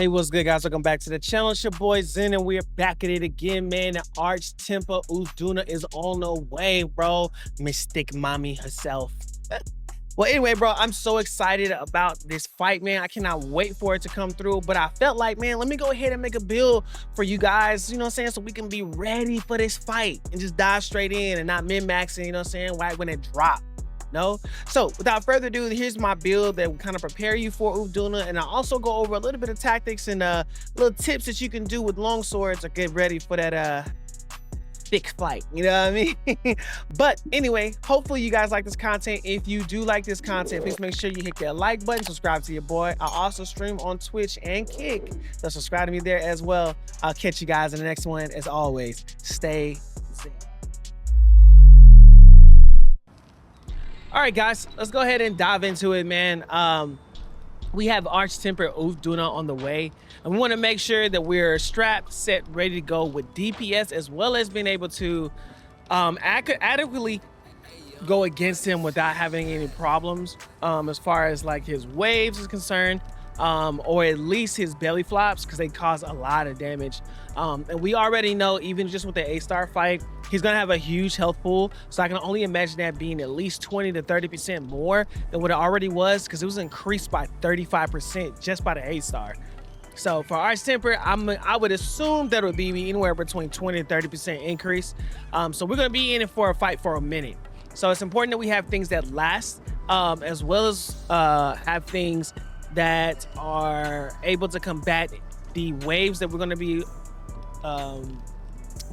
Hey, what's good, guys? Welcome back to the channel. It's your boy Zen, and we're back at it again, man. The Arch Temper DUNA is on the way, bro. Mystic mommy herself. Well, anyway, bro, I'm so excited about this fight, man. I cannot wait for it to come through. But I felt like, man, let me go ahead and make a build for you guys, you know what I'm saying? So we can be ready for this fight and just dive straight in and not min-maxing, you know what I'm saying, right when it drops. No. So without further ado, here's my build that will kind of prepare you for DUNA, and I'll also go over a little bit of tactics and little tips that you can do with longswords to get ready for that thick fight, you know what I mean? But anyway, hopefully you guys like this content. If you do like this content, please make sure you hit that like button, subscribe to your boy. I also stream on Twitch and Kick, so subscribe to me there as well. I'll catch you guys in the next one. As always, stay zen. All right, guys, let's go ahead and dive into it, man. We have Arch Temper DUNA on the way, and we want to make sure that we're strapped, set, ready to go with DPS, as well as being able to adequately go against him without having any problems as far as like his waves is concerned, or at least his belly flops, because they cause a lot of damage. And we already know, even just with the A-star fight, he's gonna have a huge health pool, so I can only imagine that being at least 20 to 30% more than what it already was, because it was increased by 35% just by the A-star. So for Arch Temper, I would assume that it would be anywhere between 20 to 30% increase. So we're gonna be in it for a fight for a minute. So it's important that we have things that last, as well as have things that are able to combat the waves that we're going to be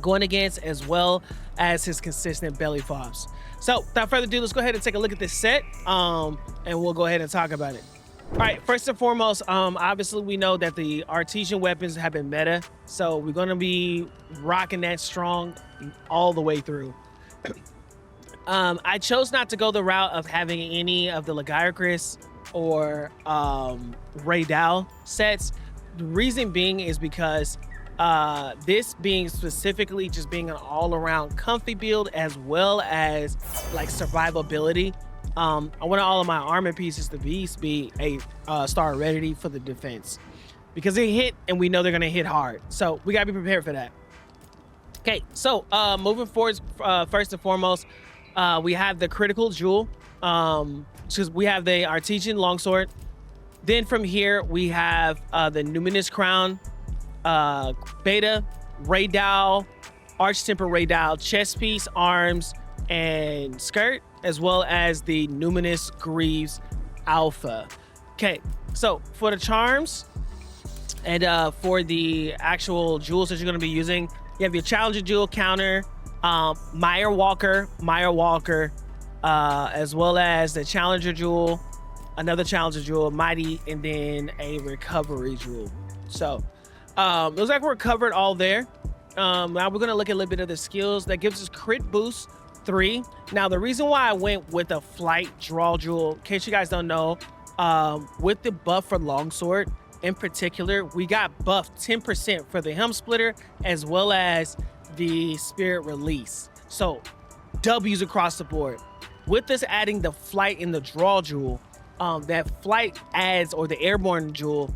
going against, as well as his consistent belly flops. So without further ado, let's go ahead and take a look at this set, and we'll go ahead and talk about it. All right, first and foremost, obviously we know that the artesian weapons have been meta, so we're going to be rocking that strong all the way through. I chose not to go the route of having any of the Lagiacrus or Ray Dow sets. The reason being is because this being specifically just being an all-around comfy build, as well as like survivability. I want all of my armor pieces to be a star ready for the defense, because they hit and we know they're gonna hit hard, so we gotta be prepared for that. Okay, so moving forward, first and foremost, we have the critical jewel, because we have the artesian longsword. Then from here we have the numinous crown, beta, Ray Dow, Arch Temper Ray Dow chest piece, arms, and skirt, as well as the numinous greaves alpha. Okay, so for the charms and for the actual jewels that you're going to be using, you have your challenger jewel counter, Meyer Walker, as well as the challenger jewel, another challenger jewel, mighty, and then a recovery jewel. So looks like we're covered all there. Now we're gonna look at a little bit of the skills. That gives us crit boost 3. Now the reason why I went with a flight draw jewel, in case you guys don't know, with the buff for longsword in particular, we got buffed 10% for the helm splitter, as well as the spirit release. So W's across the board. With this adding the flight in the draw jewel, that flight adds, or the airborne jewel,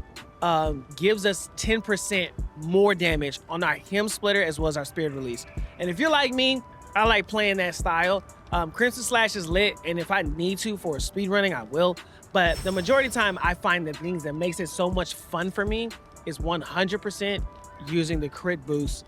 gives us 10% more damage on our helm splitter, as well as our spirit release. And if you're like me, I like playing that style. Crimson Slash is lit, and if I need to for speed running, I will. But the majority of the time, I find the things that makes it so much fun for me is 100% using the crit boost,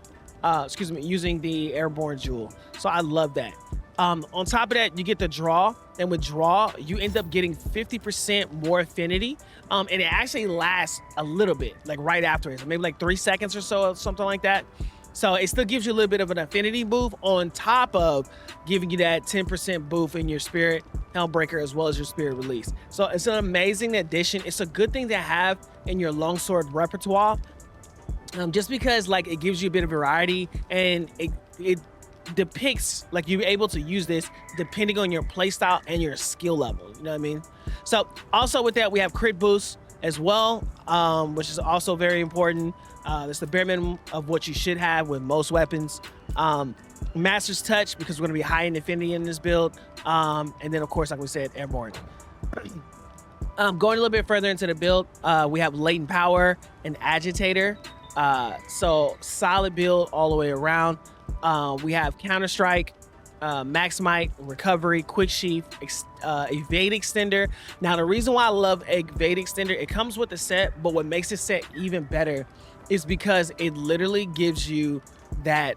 using the airborne jewel. So I love that. On top of that, you get the draw, and with draw, you end up getting 50% more affinity, and it actually lasts a little bit, like right after it, maybe like 3 seconds or so, something like that. So it still gives you a little bit of an affinity boost on top of giving you that 10% boost in your spirit Helmbreaker, as well as your spirit release. So it's an amazing addition. It's a good thing to have in your longsword repertoire, just because like it gives you a bit of variety, and it depicts like you're able to use this depending on your playstyle and your skill level, you know what I mean? So also with that, we have crit boost as well, which is also very important. That's the bare minimum of what you should have with most weapons. Master's Touch, because we're going to be high in affinity in this build, and then of course, like we said, airborne. Going a little bit further into the build, we have latent power and agitator. So solid build all the way around. We have counter strike, max might, recovery, quick sheath, evade extender. Now the reason why I love evade extender, it comes with the set, but what makes the set even better is because it literally gives you that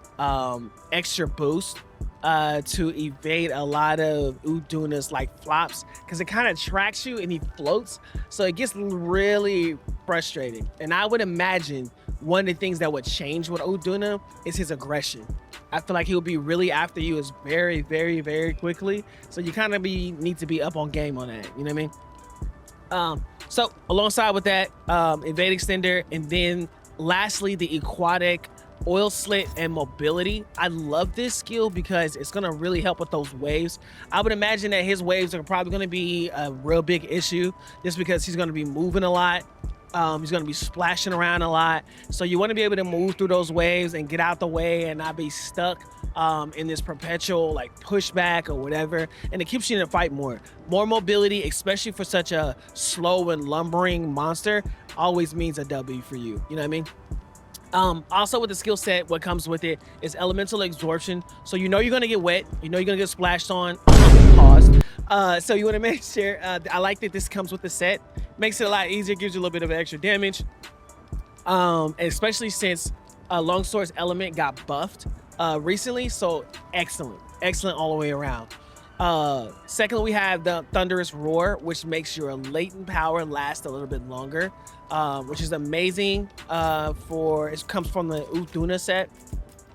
extra boost to evade a lot of UTH's like flops, because it kind of tracks you and he floats, so it gets really frustrating. And I would imagine one of the things that would change with DUNA is his aggression. I feel like he'll be really after you is very, very, very quickly, so you kind of need to be up on game on that, you know what I mean? So alongside with that, evade extender, and then lastly the aquatic oil slit and mobility. I love this skill because it's going to really help with those waves. I would imagine that his waves are probably going to be a real big issue just because he's going to be moving a lot. He's going to be splashing around a lot, so you want to be able to move through those waves and get out the way and not be stuck in this perpetual like pushback or whatever, and it keeps you in the fight more mobility, especially for such a slow and lumbering monster, always means a W for you, you know what I mean? Also with the skill set, what comes with it is elemental absorption. So you know you're gonna get wet, you know you're gonna get splashed on. Pause. So you want to make sure. I like that this comes with the set. Makes it a lot easier. Gives you a little bit of extra damage. Especially since Longsword's element got buffed recently. So excellent all the way around. Secondly, we have the Thunderous Roar, which makes your latent power last a little bit longer, which is amazing. It comes from the DUNA set,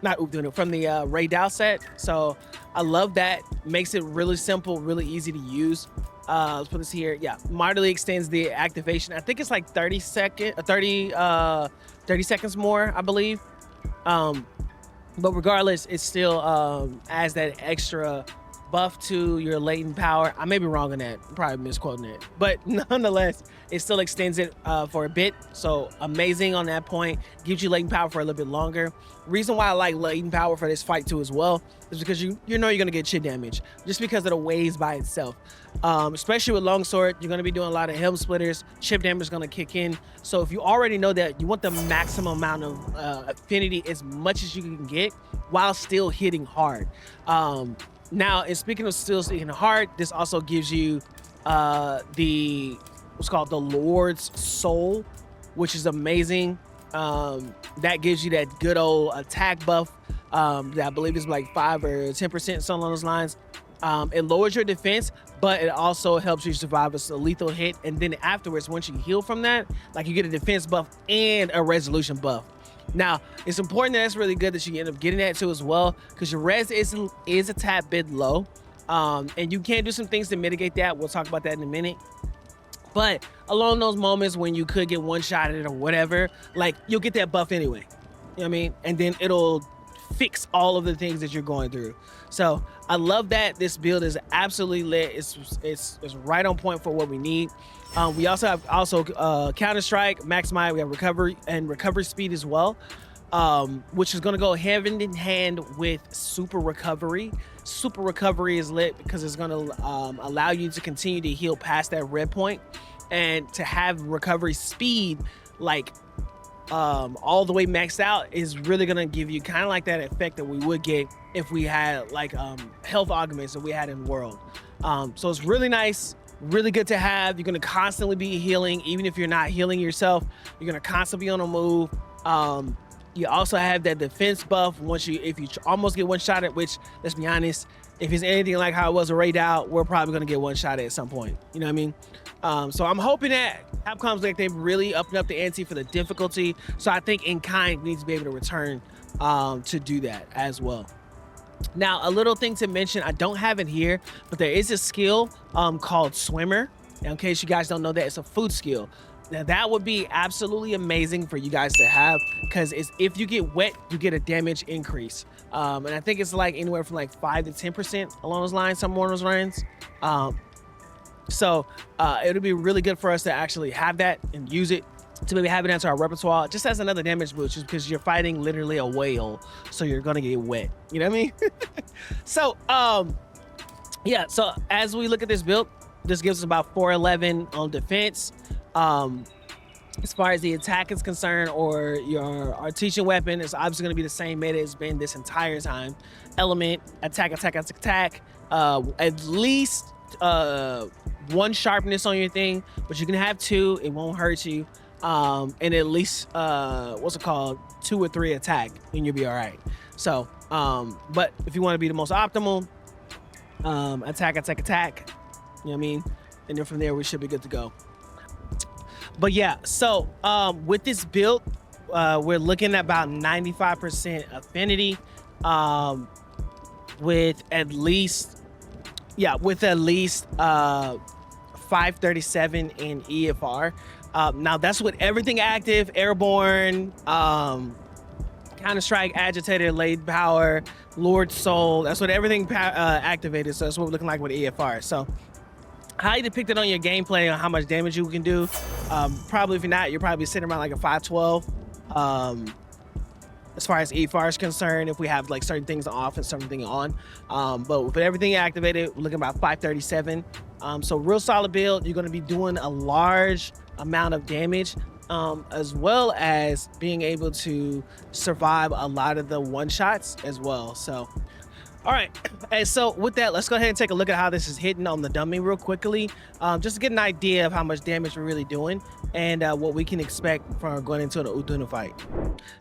not DUNA, from the Ray Dow set. So I love that. Makes it really simple, really easy to use. Let's put this here. Yeah, moderately extends the activation. I think it's like 30 seconds more, I believe. But regardless, it still adds that extra buff to your latent power. I may be wrong on that, I'm probably misquoting it, but nonetheless it still extends it for a bit. So amazing on that point. Gives you latent power for a little bit longer. Reason why I like latent power for this fight too as well is because you know you're gonna get chip damage just because of the waves by itself. Especially with Longsword, you're gonna be doing a lot of helm splitters. Chip damage is gonna kick in, so if you already know that, you want the maximum amount of affinity as much as you can get while still hitting hard. Now, and speaking of still hitting hard, this also gives you what's called the Lord's Soul, which is amazing. That gives you that good old attack buff that I believe is like 5 or 10%, something along those lines. It lowers your defense, but it also helps you survive a lethal hit. And then afterwards, once you heal from that, like you get a defense buff and a resolution buff. Now, it's important that it's really good that you end up getting that too as well, because your res is a tad bit low, and you can do some things to mitigate that. We'll talk about that in a minute. But along those moments when you could get one-shotted or whatever, like you'll get that buff anyway. You know what I mean? And then it'll fix all of the things that you're going through. So I love that this build is absolutely lit. It's right on point for what we need. We also have counter strike, max might. We have recovery and recovery speed as well, which is going to go hand in hand with super recovery. Super recovery is lit because it's going to allow you to continue to heal past that red point, and to have recovery speed like all the way maxed out is really going to give you kind of like that effect that we would get if we had like health augments that we had in World. So it's really nice. Really good to have. You're going to constantly be healing, even if you're not healing yourself. You're going to constantly be on the move. You also have that defense buff if you almost get one shot at, which, let's be honest, if it's anything like how it was a raid out, we're probably going to get one shot at some point. You know what I mean? So I'm hoping that Capcom's like they really upping up the ante for the difficulty. So I think In-Kind needs to be able to return to do that as well. Now, a little thing to mention, I don't have it here, but there is a skill called Swimmer. Now, in case you guys don't know that, it's a food skill. Now, that would be absolutely amazing for you guys to have, because if you get wet, you get a damage increase. And I think it's like anywhere from like 5 to 10% along those lines, some more of those lines. So it'll be really good for us to actually have that and use it to maybe have it into our repertoire, just as another damage boost, just because you're fighting literally a whale, so you're gonna get wet. You know what I mean? So yeah, so as we look at this build, This gives us about 411 on defense. As far as the attack is concerned, or your artesian weapon, is obviously going to be the same meta it's been this entire time. Element, attack, attack, attack, attack. At least 1 sharpness on your thing, but you can have 2. It won't hurt you. And at least 2 or 3 attack, and you'll be all right. So, but if you want to be the most optimal, attack, attack, attack. You know what I mean? And then from there, we should be good to go. But yeah, so with this build, we're looking at about 95% affinity, with at least 537 in EFR. Now that's with everything active: airborne, Counter-Strike, agitator, laid power, Lord Soul. That's what everything activated. So that's what we're looking like with EFR. So how you depict it on your gameplay on how much damage you can do. Probably if you're not, you're probably sitting around like a 512. As far as EFR is concerned, if we have like certain things off and certain things on. But with everything activated, we're looking about 537. So real solid build. You're going to be doing a large amount of damage, as well as being able to survive a lot of the one-shots as well. So all right, and so with that, let's go ahead and take a look at how this is hitting on the dummy real quickly, just to get an idea of how much damage we're really doing and what we can expect from going into an UTH fight.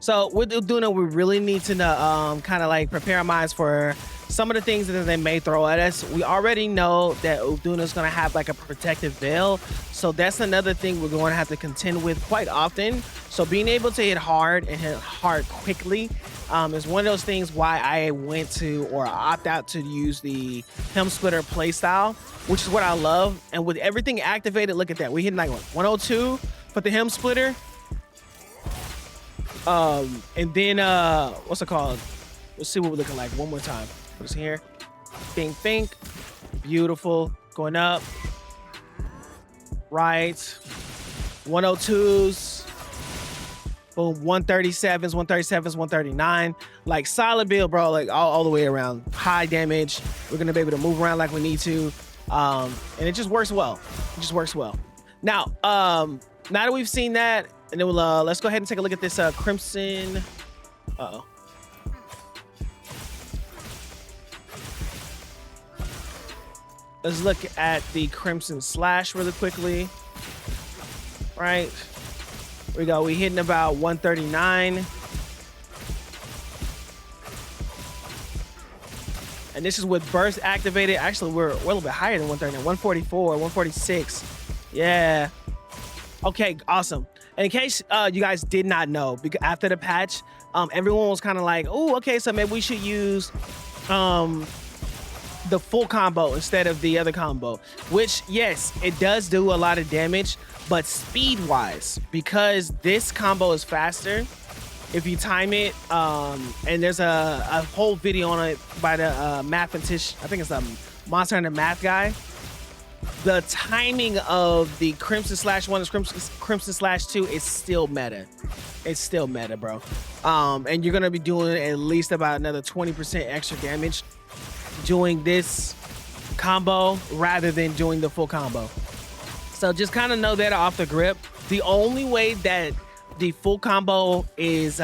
So with UTH, we really need to kind of like prepare our minds for some of the things that they may throw at us. We already know that UTH is going to have like a protective veil, so that's another thing we're going to have to contend with quite often. So being able to hit hard and hit hard quickly is one of those things why I went to, or opt out to, use the Helm Splitter playstyle, which is what I love. And with everything activated, look at that. We hit like 102 for the Helm Splitter. And then, what's it called? Let's see what we're looking like one more time. What's here? Think, think. Beautiful. Going up. Right. 102s. Boom, 137s, 137s, 139. Like solid build, bro. Like all the way around. High damage. We're gonna be able to move around like we need to. And it just works well. It just works well. Now that we've seen that, and then we'll let's go ahead and take a look at this Crimson. Uh-oh. Let's look at the Crimson Slash really quickly. Right. Here we go. We hitting about 139. And this is with burst activated. Actually, we're a little bit higher than 139. 144, 146. Yeah. Okay, awesome. And in case you guys did not know, because after the patch, everyone was kind of like, oh, okay, so maybe we should use the full combo instead of the other combo, which, yes, it does do a lot of damage, but speed-wise, because this combo is faster, if you time it, and there's a whole video on it by the mathematician, I think it's the Monster Hunter Math guy. The timing of the Crimson Slash 1 and Crimson Slash 2 is still meta. It's still meta, bro. And you're gonna be doing at least about another 20% extra damage doing this combo rather than doing the full combo. So just kind of know that off the grip. The only way that the full combo is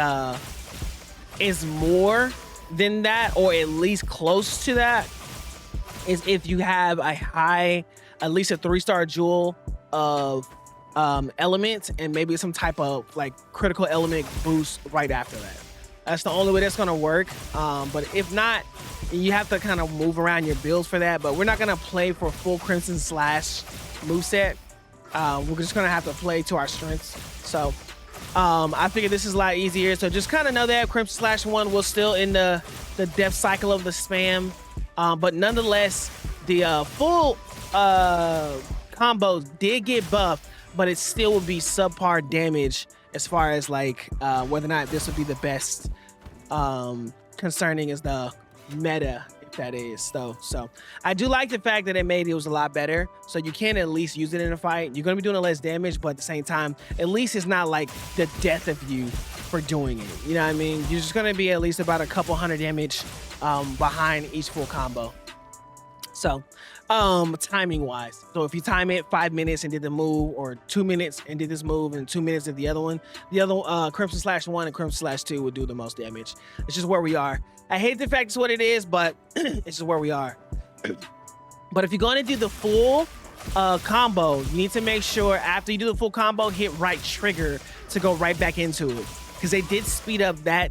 more than that, or at least close to that, is if you have a high, at least a 3-star jewel of element, and maybe some type of like critical element boost right after that. That's the only way that's gonna work. But if not, you have to kind of move around your builds for that. But we're not gonna play for full Crimson Slash moveset. We're just gonna have to play to our strengths. So I figured this is a lot easier. So just kind of know that Crimson Slash 1 was still in the death cycle of the spam. But nonetheless, the full combos did get buffed, but it still would be subpar damage as far as like whether or not this would be the best concerning as the meta, if that is. So I do like the fact that it was a lot better, so you can at least use it in a fight. You're gonna be doing less damage, but at the same time, at least it's not like the death of you for doing it. You know what I mean? You're just gonna be at least about a couple hundred damage behind each full combo. So, timing wise, so if you time it 5 minutes and did the move, or 2 minutes and did this move, and 2 minutes did the other one, Crimson Slash 1 and Crimson Slash 2 would do the most damage. It's just where we are. I hate the fact it's what it is, but it's just where we are. But if you're going to do the full combo, you need to make sure after you do the full combo, hit right trigger to go right back into it, because they did speed up that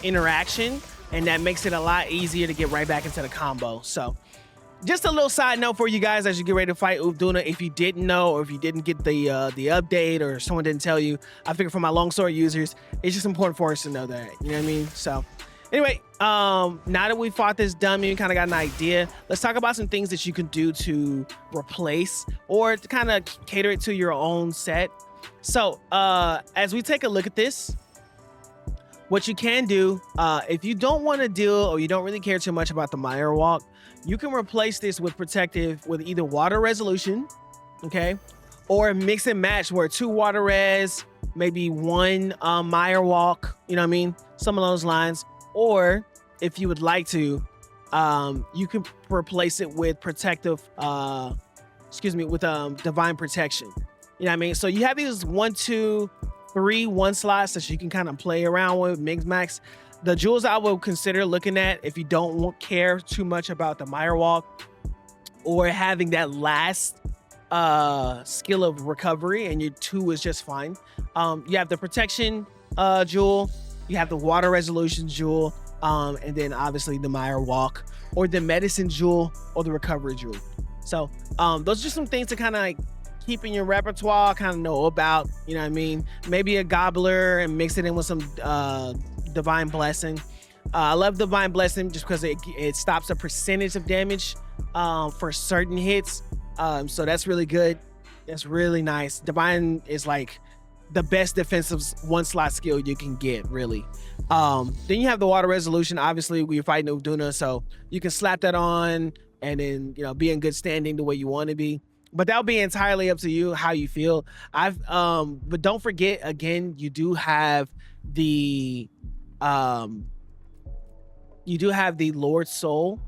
interaction, and that makes it a lot easier to get right back into the combo. So just a little side note for you guys as you get ready to fight DUNA. If you didn't know, or if you didn't get the update, or someone didn't tell you, I figured for my longsword users, it's just important for us to know that. You know what I mean? So anyway, now that we fought this dummy, we kind of got an idea. Let's talk about some things that you can do to replace or to kind of cater it to your own set. So as we take a look at this, what you can do, if you don't want to deal, or you don't really care too much about the Mire Walk, you can replace this with protective with either water resolution, okay, or mix and match where 2 water res, maybe 1 Mire Walk, you know what I mean, some of those lines. Or if you would like to, you can replace it with protective, with divine protection, you know what I mean. So you have these 1, 2, 3 1 slots that you can kind of play around with, mix max. The jewels I will consider looking at if you don't care too much about the Mire Walk, or having that last skill of recovery, and your 2 is just fine. You have the protection jewel, you have the water resolution jewel, and then obviously the Mire Walk, or the medicine jewel, or the recovery jewel. So those are just some things to kind of like keep in your repertoire, kind of know about, you know what I mean. Maybe a gobbler and mix it in with some divine blessing. I love divine blessing just because it stops a percentage of damage for certain hits, so that's really good. That's really nice. Divine is like the best defensive 1 slot skill you can get, really. Then you have the water resolution. Obviously we're fighting DUNA, so you can slap that on and then, you know, be in good standing the way you want to be. But that'll be entirely up to you how you feel. But don't forget, again, you do have the Lord Soul,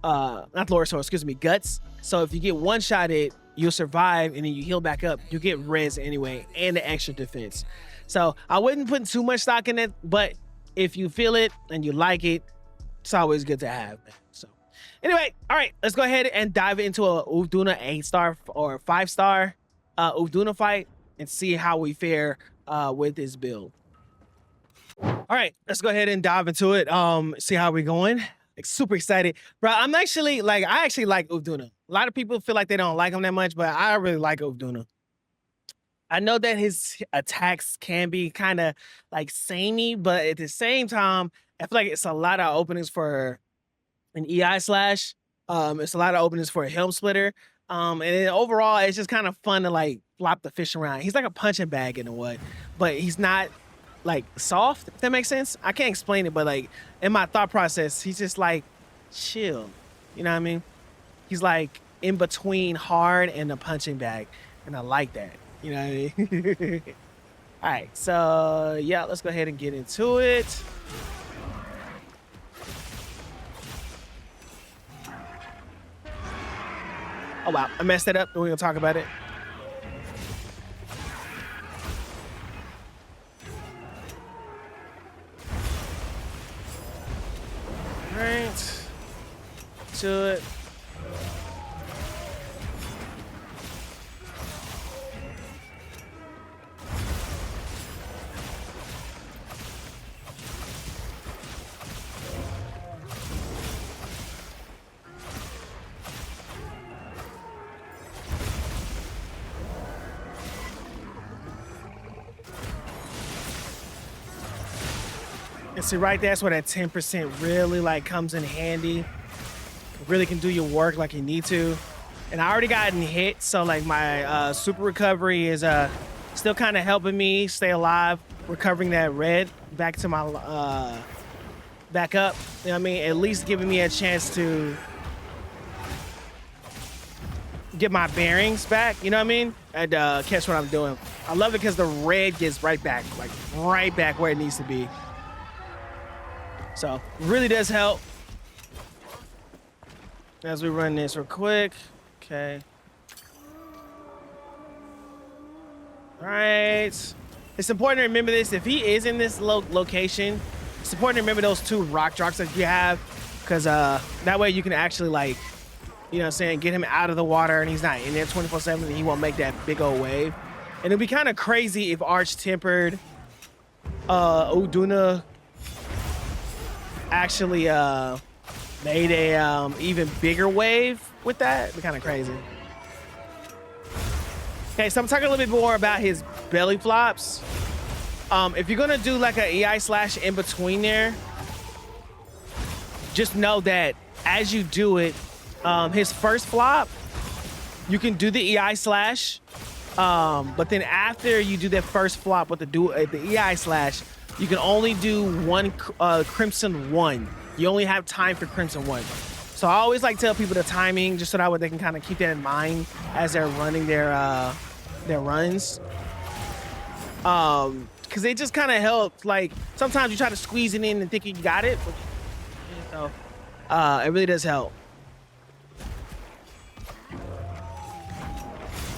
not Lord Soul, excuse me, Guts. So if you get one-shotted, you'll survive, and then you heal back up. You get res anyway, and the extra defense. So I wouldn't put too much stock in it, but if you feel it and you like it, it's always good to have. So anyway, all right, let's go ahead and dive into a DUNA 8-star or 5-star DUNA fight and see how we fare with this build. All right, let's go ahead and dive into it. See how we're going. Like, super excited, bro. I actually like DUNA. A lot of people feel like they don't like him that much, but I really like DUNA. I know that his attacks can be kind of like samey, but at the same time, I feel like it's a lot of openings for an EI slash. It's a lot of openings for a helm splitter. And then overall, it's just kind of fun to like flop the fish around. He's like a punching bag in a way, but he's not like soft, if that makes sense. I can't explain it, but like in my thought process, he's just like chill. You know what I mean? He's like in between hard and a punching bag, and I like that. You know what I mean? All right, so yeah, let's go ahead and get into it. Oh wow, I messed it up. We're gonna talk about it. All right, to it. And see, right that's where that 10% really like comes in handy. Really can do your work like you need to. And I already gotten hit, so like my super recovery is still kind of helping me stay alive, recovering that red back to my back up. You know what I mean? At least giving me a chance to get my bearings back, you know what I mean? And catch what I'm doing. I love it because the red gets right back, like right back where it needs to be. So really does help. As we run this real quick. Okay. All right. It's important to remember this. If he is in this location, it's important to remember those 2 rock drops that you have, because that way you can actually, like, you know what I'm saying, get him out of the water and he's not in there 24/7 and he won't make that big old wave. And it'd be kind of crazy if Arch Tempered DUNA actually made a even bigger wave with that. It'd be kind of crazy. Okay, so I'm talking a little bit more about his belly flops. If you're gonna do like an EI slash in between there, just know that as you do it, his first flop, you can do the EI slash, but then after you do that first flop with the EI slash, you can only do one Crimson 1. You only have time for Crimson 1. So I always like to tell people the timing, just so that way they can kind of keep that in mind as they're running their runs. Because it just kind of helps. Like, sometimes you try to squeeze it in and think you got it, but, so it really does help.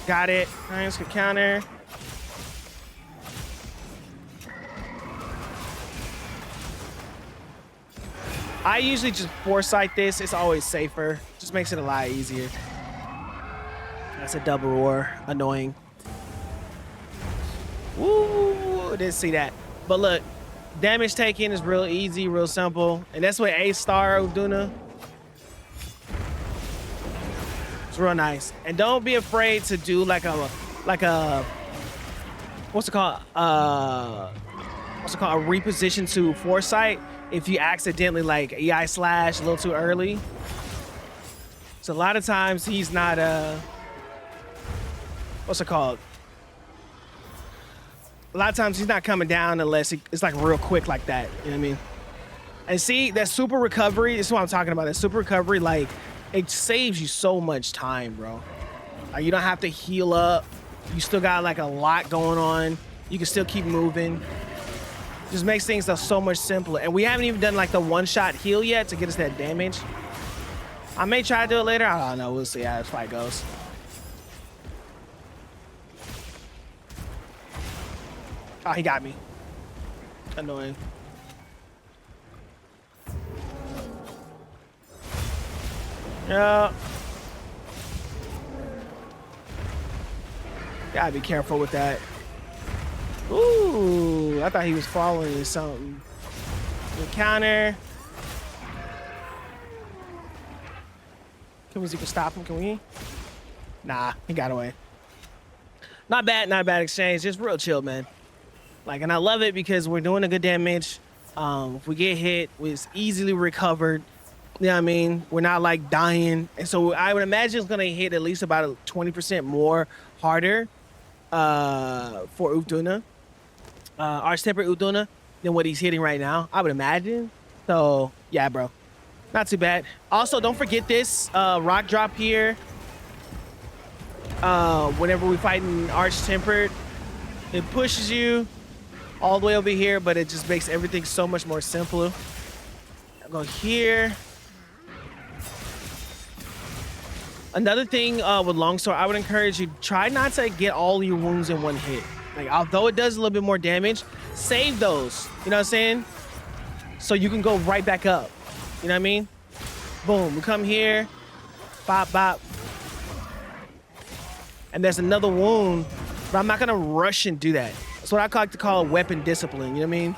Got it. Nice, good counter. I usually just foresight this. It's always safer. Just makes it a lot easier. That's a double roar. Annoying. Woo! Didn't see that. But look, damage taken is real easy, real simple. And that's what A-star DUNA. It's real nice. And don't be afraid to do like a what's it called? A reposition to foresight if you accidentally like EI slash a little too early. So a lot of times he's not what's it called? A lot of times he's not coming down unless it's like real quick like that. You know what I mean? And see, that super recovery, this is what I'm talking about. That super recovery, like, it saves you so much time, bro. Like, you don't have to heal up. You still got like a lot going on. You can still keep moving. Just makes things so much simpler. And we haven't even done like the one-shot heal yet to get us that damage. I may try to do it later. I don't know. We'll see how this fight goes. Oh, he got me. Annoying. Yeah. Gotta be careful with that. Ooh, I thought he was following something. Good counter. Can we stop him? Can we? Nah, he got away. Not bad exchange. Just real chill, man. Like, and I love it because we're doing a good damage. If we get hit, it's easily recovered. You know what I mean? We're not like dying. And so I would imagine it's gonna hit at least about 20% more harder for DUNA, Arch Tempered DUNA, than what he's hitting right now, I would imagine. So yeah, bro, not too bad. Also, don't forget this rock drop here. Whenever we fight in Arch Tempered, it pushes you all the way over here, but it just makes everything so much more simpler. I'll go here. Another thing with Longsword, I would encourage you, try not to get all your wounds in one hit. Like, although it does a little bit more damage, save those, you know what I'm saying? So you can go right back up, you know what I mean? Boom, we come here, bop, bop. And there's another wound, but I'm not gonna rush and do that. That's what I like to call weapon discipline, you know what I mean?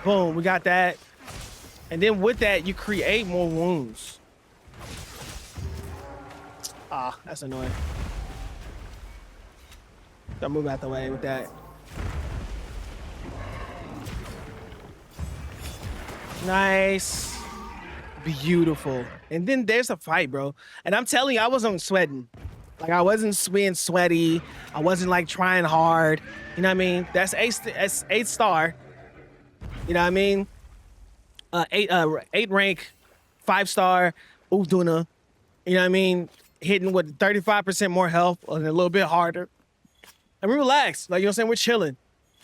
Boom, we got that. And then with that, you create more wounds. Ah, that's annoying. Don't move out the way with that. Nice. Beautiful. And then there's a fight, bro. And I'm telling you, I wasn't sweating. Like, I wasn't being sweaty. I wasn't like trying hard. You know what I mean? That's eight star. You know what I mean? Eight rank, 5-star, DUNA. You know what I mean? Hitting with 35% more health and a little bit harder. And we relax. Like, you know what I'm saying? We're chilling.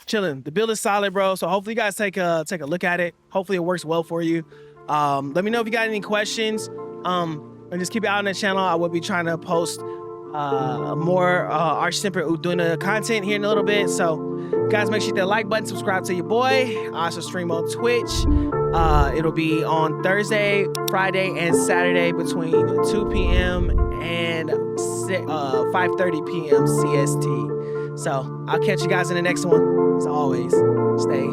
Chilling. The build is solid, bro. So hopefully you guys take a look at it. Hopefully it works well for you. Let me know if you got any questions. And just keep it out on the channel. I will be trying to post more Arch Simper DUNA content here in a little bit. So guys, make sure you hit that like button, subscribe to your boy. I also stream on Twitch. It'll be on Thursday, Friday, and Saturday between 2 p.m. and 5:30 p.m. CST. So I'll catch you guys in the next one. As always, stay